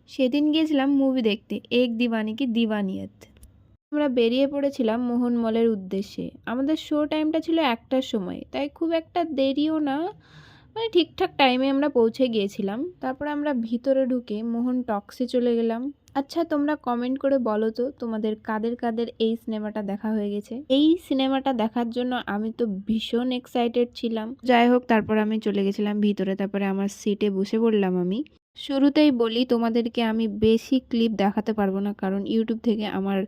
সেদিন গিয়েছিলাম মুভি দেখতে, এক দিওয়ানি কি দিওয়ানিয়ত। আমরা বেরিয়ে পড়েছিলাম মোহন মলের উদ্দেশ্যে। আমাদের শো টাইমটা ছিল ১টার সময়, তাই খুব একটা দেরিও না, মানে ঠিকঠাক টাইমে আমরা পৌঁছে গিয়েছিলাম। তারপরে আমরা ভিতরে ঢুকে মোহন টক্সে চলে গেলাম। আচ্ছা, তোমরা কমেন্ট করে বলো তো তোমাদের কাদের কাদের এই সিনেমাটা দেখা হয়ে গেছে। এই সিনেমাটা দেখার জন্য আমি তো ভীষণ এক্সাইটেড ছিলাম। যাই হোক, তারপর আমি চলে গেছিলাম ভিতরে, তারপরে আমার সিটে বসে পড়লাম আমি। শুরুতেই বলি তোমাদেরকে আমি বেশি ক্লিপ দেখাতে পারবো না, কারণ ইউটিউব থেকে আমার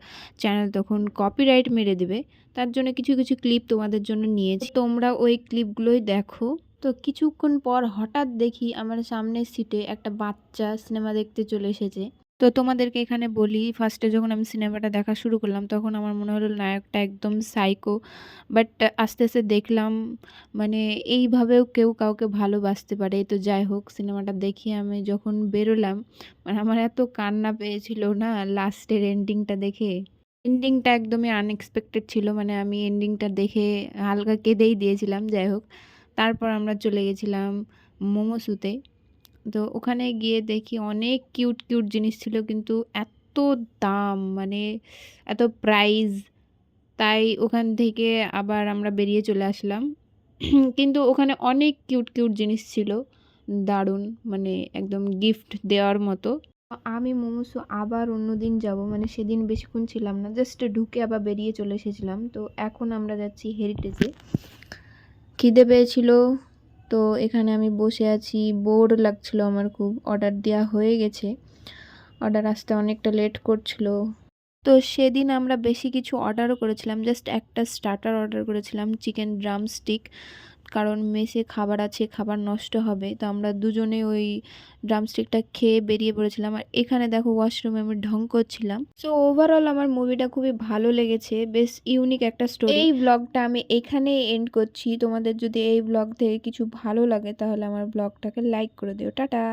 চ্যানেল তখন কপিরাইট মেরে দেবে। তার জন্য কিছু কিছু ক্লিপ তোমাদের জন্য নিয়েছি, তোমরা ওই ক্লিপগুলোই দেখো। তো কিছুক্ষণ পর হঠাৎ দেখি আমার সামনের সিটে একটা বাচ্চা সিনেমা দেখতে চলে এসেছে। তো তোমাদেরকে এখানে বলি, ফার্স্টে যখন আমি সিনেমাটা দেখা শুরু করলাম তখন আমার মনে হলো নায়কটা একদম সাইকো, বাট আস্তে আস্তে দেখলাম মানে এইভাবেও কেউ কাউকে ভালোবাসতে পারে। তো যাই হোক, সিনেমাটা দেখে আমি যখন বেরোলাম, মানে আমার এত কান্না পেয়েছিল না লাস্টের এন্ডিংটা দেখে। এন্ডিংটা একদমই আনএক্সপেক্টেড ছিল, মানে আমি এন্ডিংটা দেখে হালকা কেঁদেই দিয়েছিলাম। যাই হোক, তারপর আমরা চলে গেছিলাম মোমোসুতে। তো ওখানে গিয়ে দেখি অনেক কিউট কিউট জিনিস ছিল, কিন্তু এত দাম, মানে এত প্রাইস, তাই ওখান থেকে আবার আমরা বেরিয়ে চলে আসলাম। কিন্তু ওখানে অনেক কিউট কিউট জিনিস ছিল, দারুণ, মানে একদম গিফট দেওয়ার মতো। আমি মোমোসো আবার অন্যদিন যাব, মানে সেদিন বেশিক্ষণ ছিলাম না, জাস্ট ঢুকে আবার বেরিয়ে চলে এসেছিলাম। তো এখন আমরা যাচ্ছি হেরিটেজে। খিদে পেয়েছিল, তো এখানে আমি বসে আছি, বোর লাগছিল আমার খুব। অর্ডার দেওয়া হয়ে গেছে, অর্ডার আসতে অনেকটা লেট করছিল। তো সেদিন আমরা বেশি কিছু অর্ডারও করেছিলাম, জাস্ট একটা স্টার্টার অর্ডার করেছিলাম, চিকেন ড্রামস্টিক, কারণ মেসে খাবার আছে, খাবার নষ্ট হবে। তো আমরা দুজনে ওই ড্রামস্টিকটা খেয়ে বেরিয়ে পড়েছিলাম। আর এখানে দেখো ওয়াশরুমে আমি ঢং করছিলাম। সো ওভারঅল আমার মুভিটা খুবই ভালো লেগেছে, বেশ ইউনিক একটা স্টোরি। এই ব্লগটা আমি এখানেই এন্ড করছি। তোমাদের যদি এই ব্লগ থেকে কিছু ভালো লাগে তাহলে আমার ব্লগটাকে লাইক করে দিও। টাটা।